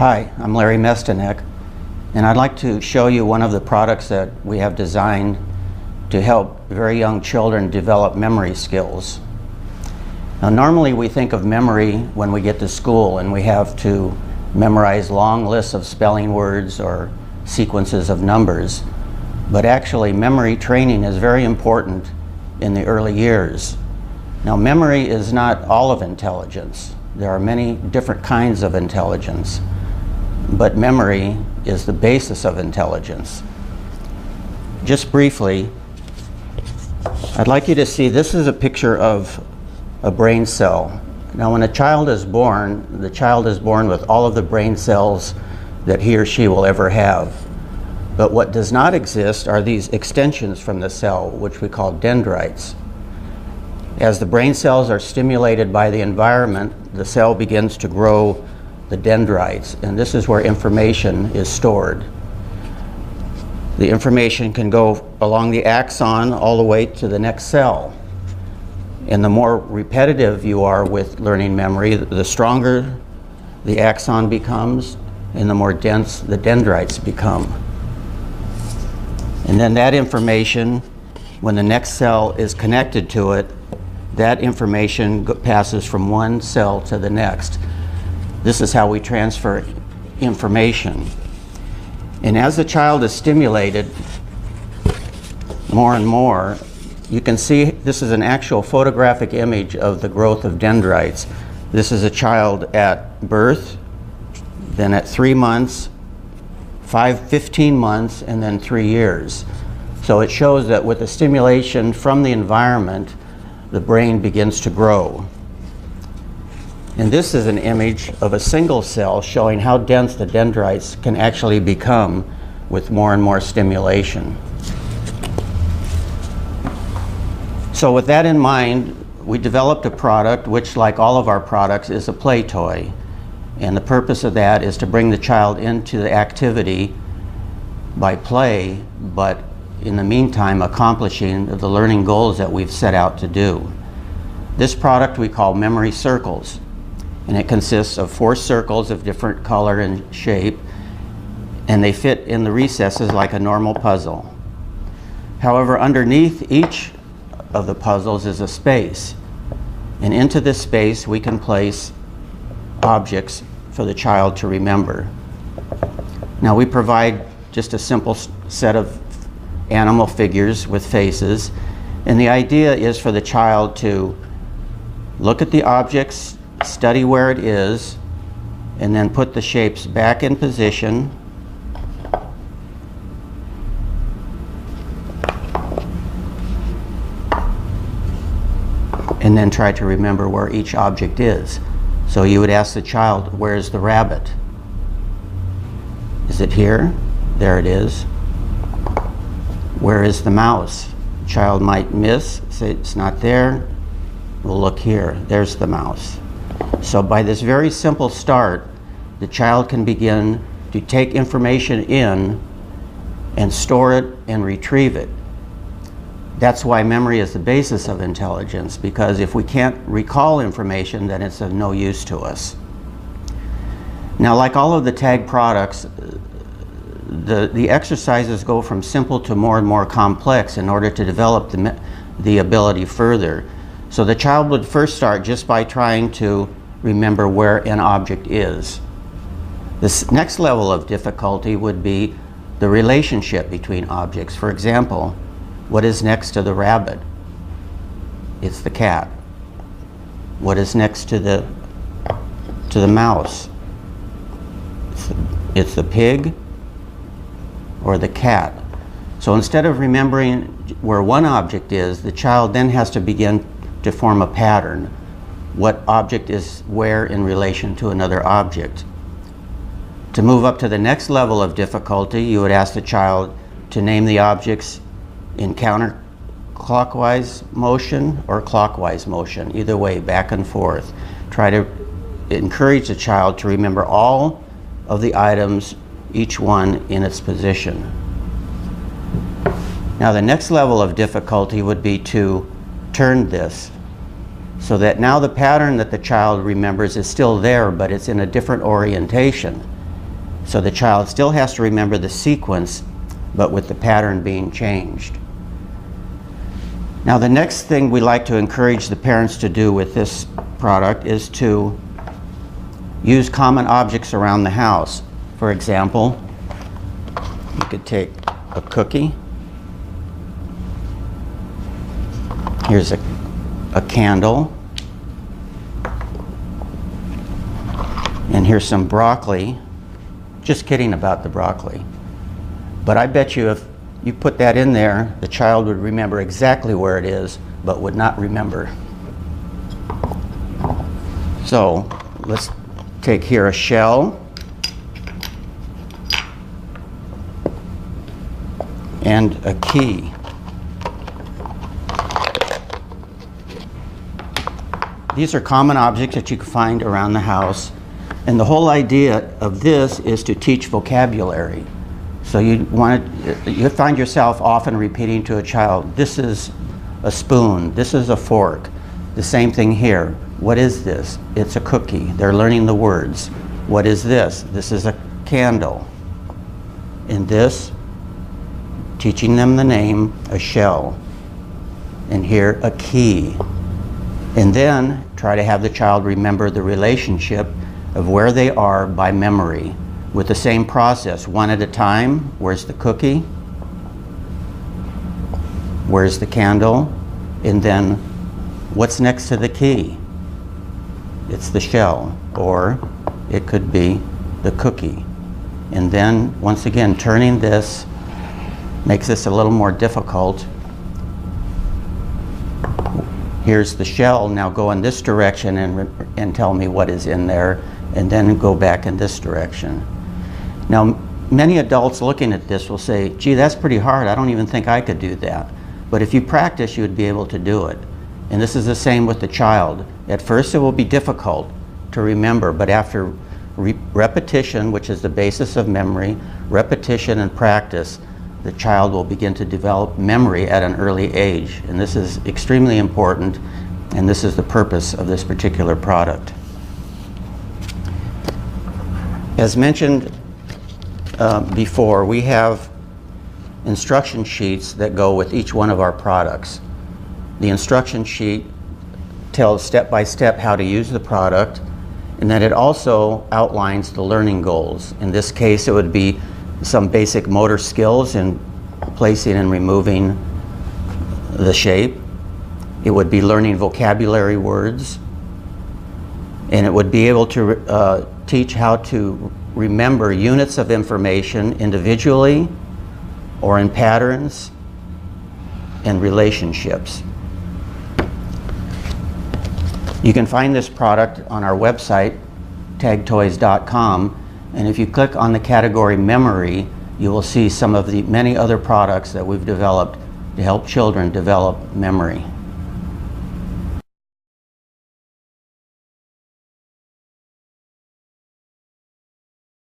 Hi, I'm Larry Mestenek, and I'd like to show you one of the products that we have designed to help very young children develop memory skills. Now, normally we think of memory when we get to school and we have to memorize long lists of spelling words or sequences of numbers, but actually memory training is very important in the early years. Now, memory is not all of intelligence. There are many different kinds of intelligence, but memory is the basis of intelligence. Just briefly, I'd like you to see, this is a picture of a brain cell. Now, when a child is born, the child is born with all of the brain cells that he or she will ever have. But what does not exist are these extensions from the cell, which we call dendrites. As the brain cells are stimulated by the environment, the cell begins to grow the dendrites, and this is where information is stored. The information can go along the axon all the way to the next cell. And the more repetitive you are with learning memory, the stronger the axon becomes and the more dense the dendrites become. And then that information, when the next cell is connected to it, that information passes from one cell to the next. This is how we transfer information. And as the child is stimulated more and more, you can see this is an actual photographic image of the growth of dendrites. This is a child at birth, then at 3 months, 15 months, and then 3 years. So it shows that with the stimulation from the environment, the brain begins to grow. And this is an image of a single cell showing how dense the dendrites can actually become with more and more stimulation. So with that in mind, we developed a product which, like all of our products, is a play toy. And the purpose of that is to bring the child into the activity by play, but in the meantime accomplishing the learning goals that we've set out to do. This product we call Memory Circles, and it consists of 4 circles of different color and shape, and they fit in the recesses like a normal puzzle. However, underneath each of the puzzles is a space, and into this space we can place objects for the child to remember. Now, we provide just a simple set of animal figures with faces, and the idea is for the child to look at the objects, study where it is, and then put the shapes back in position. And then try to remember where each object is. So you would ask the child, where's the rabbit? Is it here? There it is. Where is the mouse? The child might miss, say it's not there. We'll look here. There's the mouse. So by this very simple start, the child can begin to take information in and store it and retrieve it. That's why memory is the basis of intelligence, because if we can't recall information, then it's of no use to us. Now, like all of the TAG products, the exercises go from simple to more and more complex in order to develop the ability further. So the child would first start just by trying to remember where an object is. This next level of difficulty would be the relationship between objects. For example, what is next to the rabbit? It's the cat. What is next to the mouse? It's the pig or the cat. So instead of remembering where one object is, the child then has to begin to form a pattern. What object is where in relation to another object? To move up to the next level of difficulty, you would ask the child to name the objects in counterclockwise motion or clockwise motion, either way, back and forth. Try to encourage the child to remember all of the items, each one in its position. Now, the next level of difficulty would be to turn this so that now the pattern that the child remembers is still there, but it's in a different orientation. So the child still has to remember the sequence, but with the pattern being changed. Now the next thing we like to encourage the parents to do with this product is to use common objects around the house. For example, you could take a cookie. Here's a candle. And here's some broccoli. Just kidding about the broccoli. But I bet you if you put that in there, the child would remember exactly where it is, but would not remember. So let's take here a shell and a key. These are common objects that you can find around the house. And the whole idea of this is to teach vocabulary. So you find yourself often repeating to a child, this is a spoon, this is a fork. The same thing here. What is this? It's a cookie. They're learning the words. What is this? This is a candle. And this, teaching them the name, a shell. And here, a key. And then try to have the child remember the relationship of where they are by memory with the same process, one at a time. Where's the cookie? Where's the candle? And then what's next to the key? It's the shell, or it could be the cookie. And then once again, turning this makes this a little more difficult. Here's the shell, now go in this direction and tell me what is in there, and then go back in this direction. Now, many adults looking at this will say, gee, that's pretty hard, I don't even think I could do that. But if you practice, you would be able to do it. And this is the same with the child. At first it will be difficult to remember, but after repetition, which is the basis of memory, repetition and practice, the child will begin to develop memory at an early age. And this is extremely important, and this is the purpose of this particular product. As mentioned before, we have instruction sheets that go with each one of our products. The instruction sheet tells step by step how to use the product, and then it also outlines the learning goals. In this case, it would be some basic motor skills in placing and removing the shape. It would be learning vocabulary words, and it would be able to teach how to remember units of information individually or in patterns and relationships. You can find this product on our website, tagtoys.com, and if you click on the category memory, you will see some of the many other products that we've developed to help children develop memory.